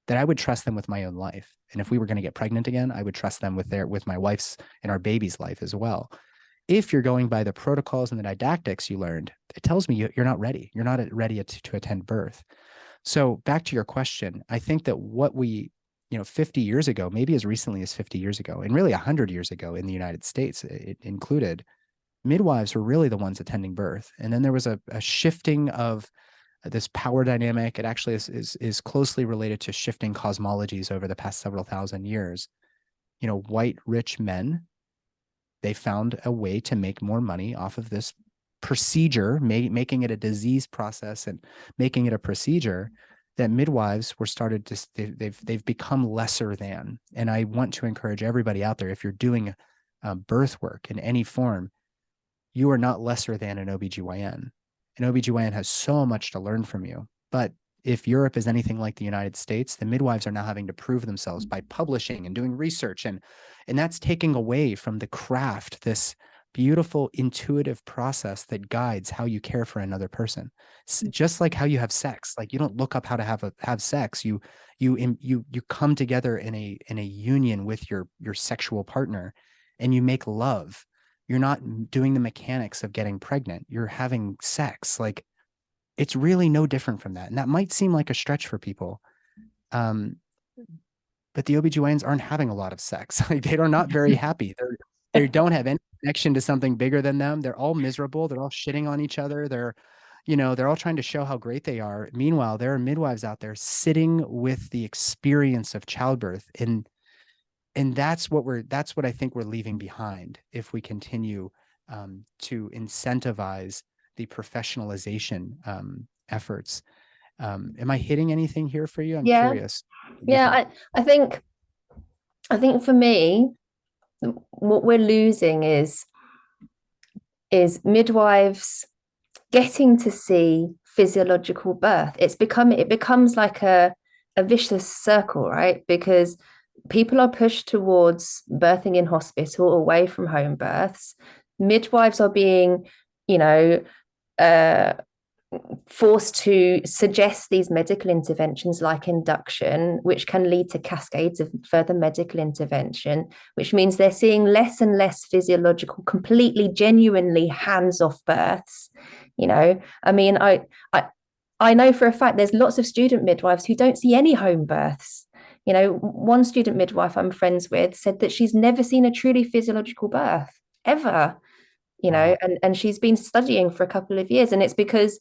that I would trust them with my own life. And if we were going to get pregnant again, I would trust them with my wife's and our baby's life as well. If you're going by the protocols and the didactics you learned, it tells me you're not ready. You're not ready to attend birth. So back to your question, I think that what we, 50 years ago, maybe as recently as 50 years ago, and really 100 years ago in the United States, it included, midwives were really the ones attending birth. And then there was a shifting of this power dynamic. It actually is closely related to shifting cosmologies over the past several thousand years. White, rich men, they found a way to make more money off of this procedure, making it a disease process and making it a procedure, that midwives were started to, they've become lesser than. And I want to encourage everybody out there, if you're doing birth work in any form, you are not lesser than an OBGYN. An OBGYN has so much to learn from you. But if Europe is anything like the United States, the midwives are now having to prove themselves by publishing and doing research. And that's taking away from the craft, this beautiful intuitive process that guides how you care for another person. Just like how you have sex, like you don't look up how to have sex. You come together in a union with your sexual partner, and you make love. You're not doing the mechanics of getting pregnant. You're having sex. Like, it's really no different from that. And that might seem like a stretch for people. But the OBGYNs aren't having a lot of sex. Like, they are not very happy. They don't have any connection to something bigger than them. They're all miserable. They're all shitting on each other. They're all trying to show how great they are. Meanwhile, there are midwives out there sitting with the experience of childbirth. And that's what I think we're leaving behind if we continue to incentivize the professionalization efforts. Am I hitting anything here for you? I'm curious. Yeah, I think for me, what we're losing is midwives getting to see physiological birth. It becomes like a vicious circle, right? Because people are pushed towards birthing in hospital, away from home births. Midwives are being, forced to suggest these medical interventions like induction, which can lead to cascades of further medical intervention, which means they're seeing less and less physiological, completely, genuinely hands-off births. I mean, I know for a fact there's lots of student midwives who don't see any home births. One student midwife I'm friends with said that she's never seen a truly physiological birth ever. Wow. and she's been studying for a couple of years, and it's because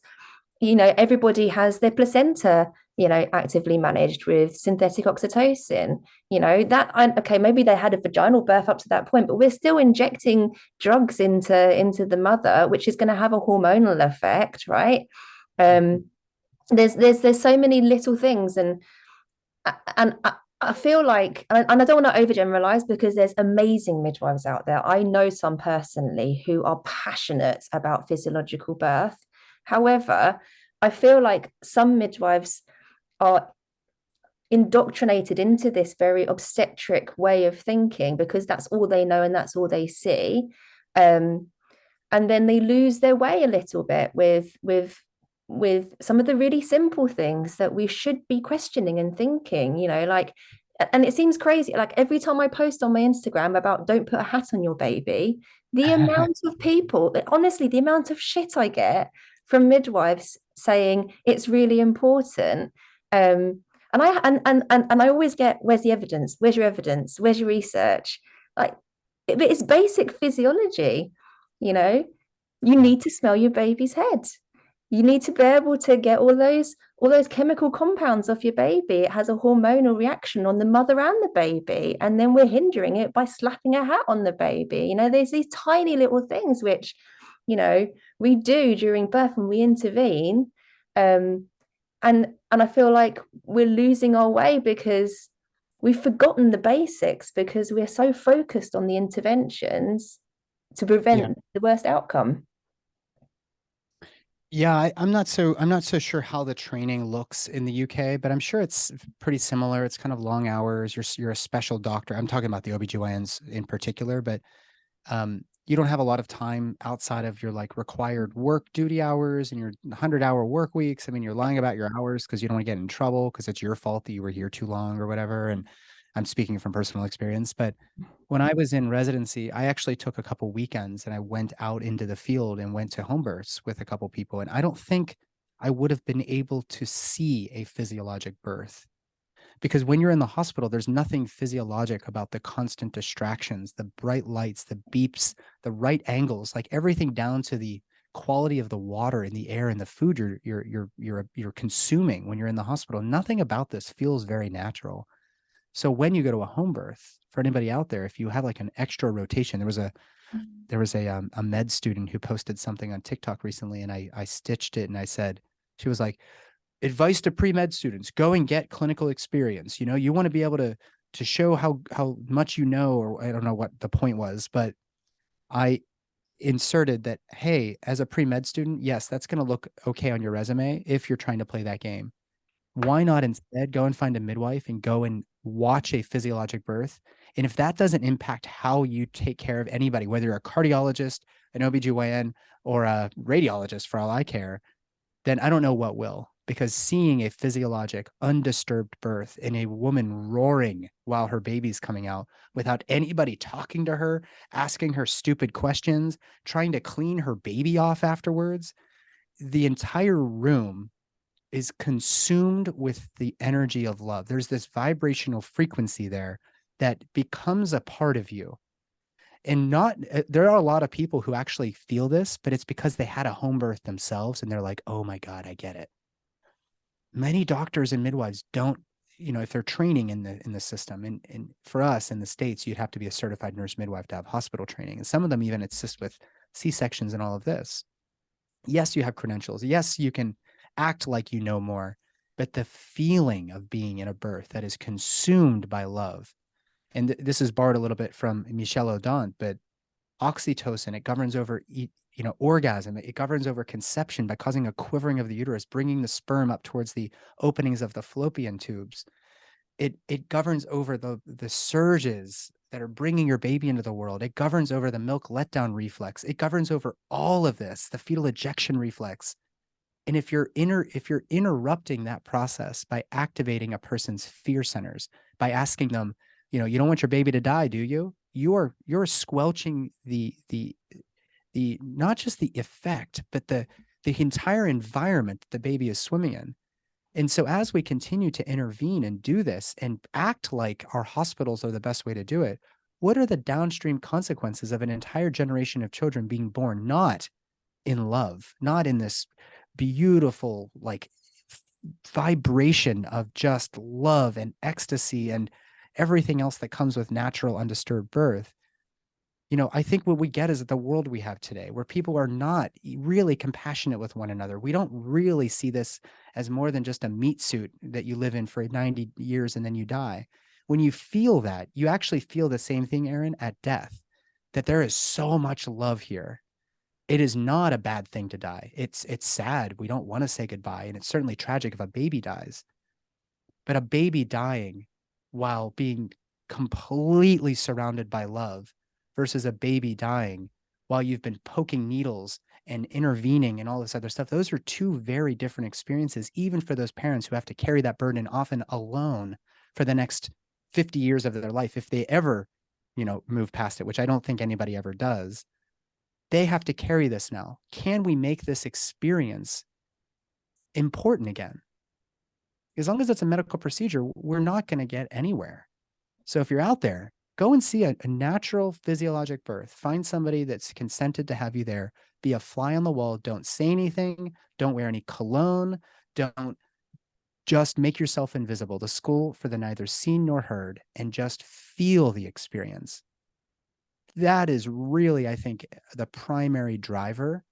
everybody has their placenta actively managed with synthetic oxytocin. Okay, maybe they had a vaginal birth up to that point, but we're still injecting drugs into the mother, which is going to have a hormonal effect, right? There's so many little things, and I feel like, and I don't want to overgeneralize, because there's amazing midwives out there. I know some personally who are passionate about physiological birth. However, I feel like some midwives are indoctrinated into this very obstetric way of thinking because that's all they know and that's all they see. And then they lose their way a little bit with some of the really simple things that we should be questioning and thinking, and it seems crazy. Like, every time I post on my Instagram about don't put a hat on your baby, the amount of people, honestly, the amount of shit I get from midwives saying it's really important. And I always get, where's the evidence? Where's your evidence? Where's your research? Like, it's basic physiology. You need to smell your baby's head. You need to be able to get all those chemical compounds off your baby. It has a hormonal reaction on the mother and the baby, and then we're hindering it by slapping a hat on the baby. There's these tiny little things which we do during birth when we intervene, and And I feel like we're losing our way because we've forgotten the basics because we're so focused on the interventions to Yeah. prevent the worst outcome. Yeah, I'm not so sure how the training looks in the UK, but I'm sure it's pretty similar. It's kind of long hours. You're a special doctor. I'm talking about the OBGYNs in particular, but you don't have a lot of time outside of your like required work duty hours and your 100-hour work weeks. I mean, you're lying about your hours because you don't want to get in trouble because it's your fault that you were here too long or whatever. And I'm speaking from personal experience, but when I was in residency, I actually took a couple weekends and I went out into the field and went to home births with a couple people. And I don't think I would have been able to see a physiologic birth because when you're in the hospital, there's nothing physiologic about the constant distractions, the bright lights, the beeps, the right angles, like everything down to the quality of the water and the air and the food you're consuming when you're in the hospital. Nothing about this feels very natural. So when you go to a home birth, for anybody out there, if you have like an extra rotation, there was a med student who posted something on TikTok recently, and I stitched it and I said, she was like, advice to pre-med students, go and get clinical experience. You know, you want to be able to show how much you know, or I don't know what the point was, but I inserted that, hey, as a pre-med student, yes, that's going to look okay on your resume if you're trying to play that game. Why not instead go and find a midwife and go and watch a physiologic birth? And if that doesn't impact how you take care of anybody, whether you're a cardiologist, an OBGYN, or a radiologist for all I care, then I don't know what will. Because seeing a physiologic, undisturbed birth and a woman roaring while her baby's coming out without anybody talking to her, asking her stupid questions, trying to clean her baby off afterwards, the entire room is consumed with the energy of love. There's this vibrational frequency there that becomes a part of you. And not, there are a lot of people who actually feel this, but it's because they had a home birth themselves and they're like, oh my God, I get it. Many doctors and midwives don't, you know, if they're training in the system, and for us in the States, you'd have to be a certified nurse midwife to have hospital training. And some of them even assist with C-sections and all of this. Yes, you have credentials. Yes, you can act like you know more, but the feeling of being in a birth that is consumed by love. And this is borrowed a little bit from Michel Odent, but oxytocin, it governs over, orgasm. It governs over conception by causing a quivering of the uterus, bringing the sperm up towards the openings of the fallopian tubes. It governs over the surges that are bringing your baby into the world. It governs over the milk letdown reflex. It governs over all of this, the fetal ejection reflex. And if you're interrupting that process by activating a person's fear centers, by asking them, you don't want your baby to die, do you? You're squelching the not just the effect, but the entire environment that the baby is swimming in. And so as we continue to intervene and do this and act like our hospitals are the best way to do it, what are the downstream consequences of an entire generation of children being born not in love, not in this beautiful like vibration of just love and ecstasy and everything else that comes with natural undisturbed birth? I think what we get is the world we have today, where people are not really compassionate with one another. We don't really see this as more than just a meat suit that you live in for 90 years and then you die. When you feel that, you actually feel the same thing, Aaron, at death, that there is so much love here. It is not a bad thing to die. It's sad. We don't want to say goodbye. And it's certainly tragic if a baby dies. But a baby dying while being completely surrounded by love versus a baby dying while you've been poking needles and intervening and all this other stuff, those are two very different experiences, even for those parents who have to carry that burden often alone for the next 50 years of their life. If they ever, move past it, which I don't think anybody ever does, they have to carry this now. Can we make this experience important again? As long as it's a medical procedure, we're not going to get anywhere. So if you're out there, go and see a natural physiologic birth. Find somebody that's consented to have you there. Be a fly on the wall. Don't say anything. Don't wear any cologne. Don't just make yourself invisible. The school for the neither seen nor heard, and just feel the experience. That is really, I think, the primary driver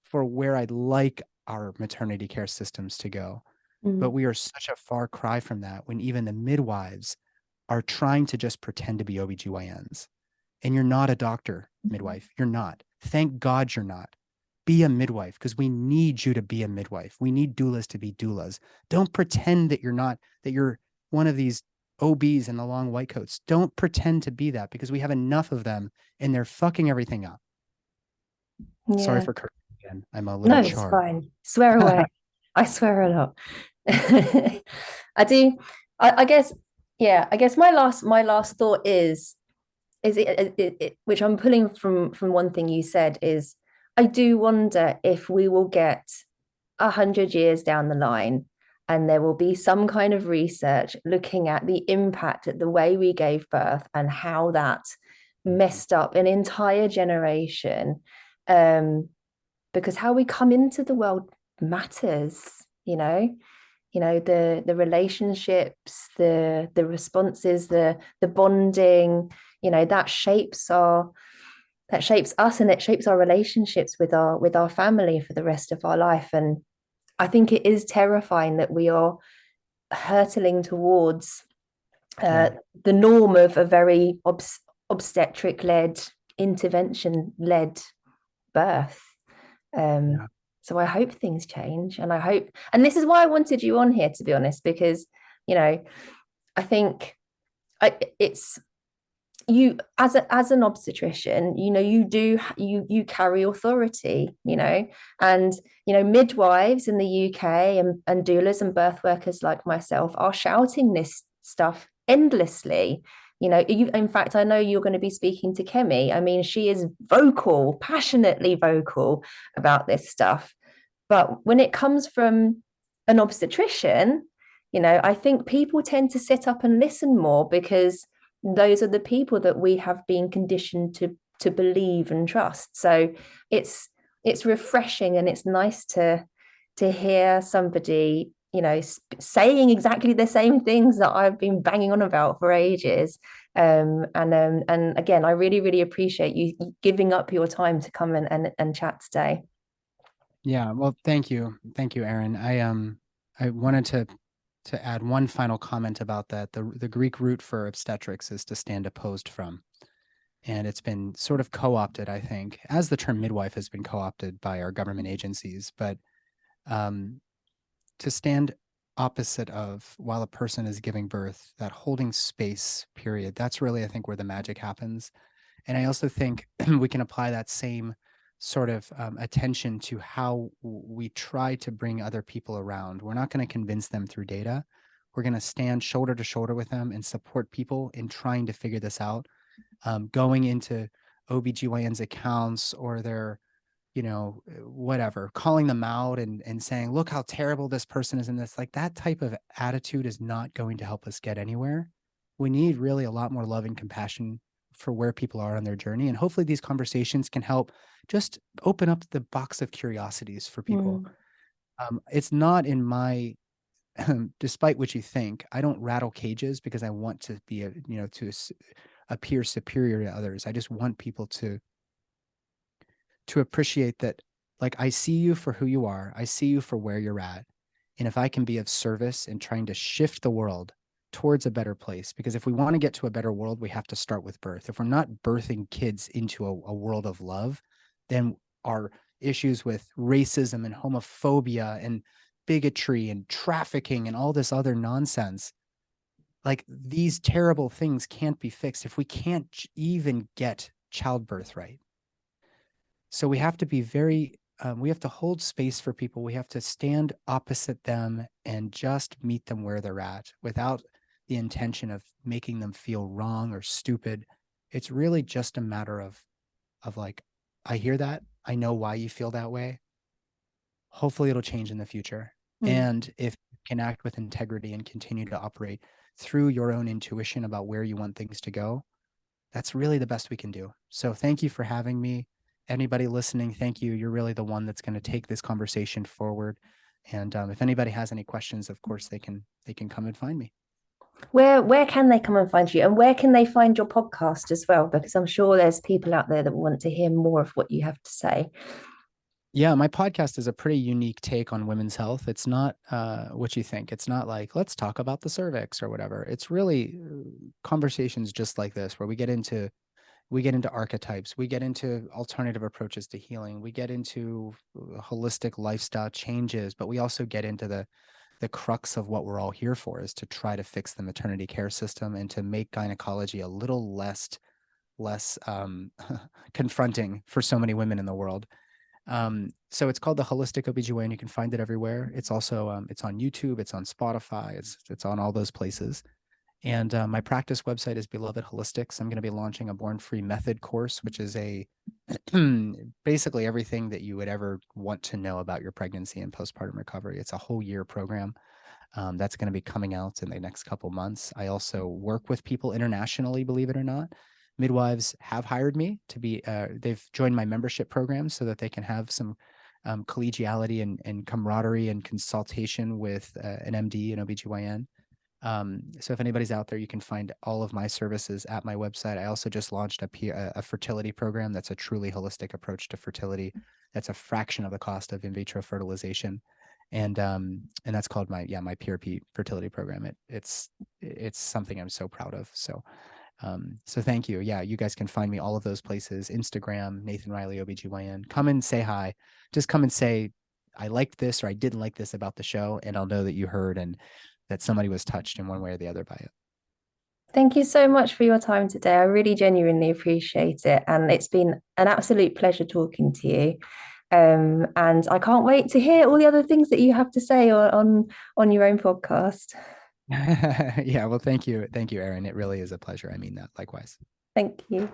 for where I'd like our maternity care systems to go. But Mm. we are such a far cry from that when even the midwives are trying to just pretend to be OBGYNs. And you're not a doctor, midwife. You're not. Thank God you're not. Be a midwife, because we need you to be a midwife. We need doulas to be doulas. Don't pretend that you're not, that you're one of these OBs in the long white coats. Don't pretend to be that, because we have enough of them and they're fucking everything up. Sorry Yeah. for cursing again. I'm a little No, it's charged. fine. Swear away. I swear a lot. I do. I guess, yeah, I guess my last thought is which I'm pulling from one thing you said, is I do wonder if we will get 100 years down the line and there will be some kind of research looking at the impact at the way we gave birth and how that messed up an entire generation. um because how we come into the world matters, the relationships, the responses, the bonding, that shapes us, and it shapes our relationships with our family for the rest of our life. And I think it is terrifying that we are hurtling towards uh, Yeah. the norm of a very obstetric led, intervention led birth. um Yeah. so I hope things change, and I hope, and this is why I wanted you on here, to be honest, because I think it's you, as an obstetrician, you carry authority, and midwives in the UK, and doulas and birth workers like myself are shouting this stuff endlessly. In fact, I know you're going to be speaking to Kemi. I mean, she is vocal, passionately vocal about this stuff. But when it comes from an obstetrician, I think people tend to sit up and listen more, because those are the people that we have been conditioned to believe and trust. So it's refreshing, and it's nice to hear somebody saying exactly the same things that I've been banging on about for ages. And again, I really, really appreciate you giving up your time to come and chat today. Yeah. Well, thank you. Thank you, Erin. I wanted to add one final comment about that. The Greek root for obstetrics is to stand opposed from. And it's been sort of co-opted, I think, as the term midwife has been co-opted by our government agencies. But to stand opposite of while a person is giving birth, that holding space period, that's really, I think, where the magic happens. And I also think we can apply that same sort of attention to how we try to bring other people around. We're not going to convince them through data. We're going to stand shoulder to shoulder with them and support people in trying to figure this out. Going into OBGYN's accounts or their, whatever, calling them out and saying, look how terrible this person is in this, like that type of attitude is not going to help us get anywhere. We need really a lot more love and compassion for where people are on their journey. And hopefully these conversations can help just open up the box of curiosities for people. It's not in my, despite what you think, I don't rattle cages because I want to be, to appear superior to others. I just want people to appreciate that, like, I see you for who you are. I see you for where you're at. And if I can be of service in trying to shift the world towards a better place, because if we want to get to a better world, we have to start with birth. If we're not birthing kids into a world of love, then our issues with racism and homophobia and bigotry and trafficking and all this other nonsense, like these terrible things can't be fixed if we can't even get childbirth right. So we have to be we have to hold space for people. We have to stand opposite them and just meet them where they're at without the intention of making them feel wrong or stupid. It's really just a matter of like, I hear that. I know why you feel that way. Hopefully it'll change in the future. And if you can act with integrity and continue to operate through your own intuition about where you want things to go, that's really the best we can do. So thank you for having me. Anybody listening, thank you. You're really the one that's going to take this conversation forward. And if anybody has any questions, of course, they can come and find me. Where can they come and find you, and where can they find your podcast as well? Because I'm sure there's people out there that want to hear more of what you have to say. Yeah, my podcast is a pretty unique take on women's health. It's not what you think. It's not like, let's talk about the cervix or whatever. It's really conversations just like this, where we get into archetypes, we get into alternative approaches to healing, we get into holistic lifestyle changes, but we also get into the crux of what we're all here for, is to try to fix the maternity care system and to make gynecology a little less confronting for so many women in the world. So it's called the Holistic OBGYN. You can find it everywhere. It's also it's on YouTube, it's on Spotify, it's on all those places. And my practice website is Beloved Holistics. I'm going to be launching a Born Free Method course, which is a basically everything that you would ever want to know about your pregnancy and postpartum recovery. It's a whole year program. That's going to be coming out in the next couple months. I also work with people internationally, believe it or not. Midwives have hired me to be, they've joined my membership program so that they can have some collegiality and camaraderie and consultation with an MD and OBGYN. So if anybody's out there, you can find all of my services at my website. I also just launched a fertility program that's a truly holistic approach to fertility. That's a fraction of the cost of in vitro fertilization. And that's called my PRP fertility program. It's something I'm so proud of. So thank you. Yeah, you guys can find me all of those places. Instagram, Nathan Riley OBGYN. Come and say hi. Just come and say, I liked this or I didn't like this about the show, and I'll know that you heard and that somebody was touched in one way or the other by it. Thank you so much for your time today. I really genuinely appreciate it. And it's been an absolute pleasure talking to you. And I can't wait to hear all the other things that you have to say on your own podcast. Yeah, well, thank you. Thank you, Erin. It really is a pleasure. I mean that. Likewise. Thank you.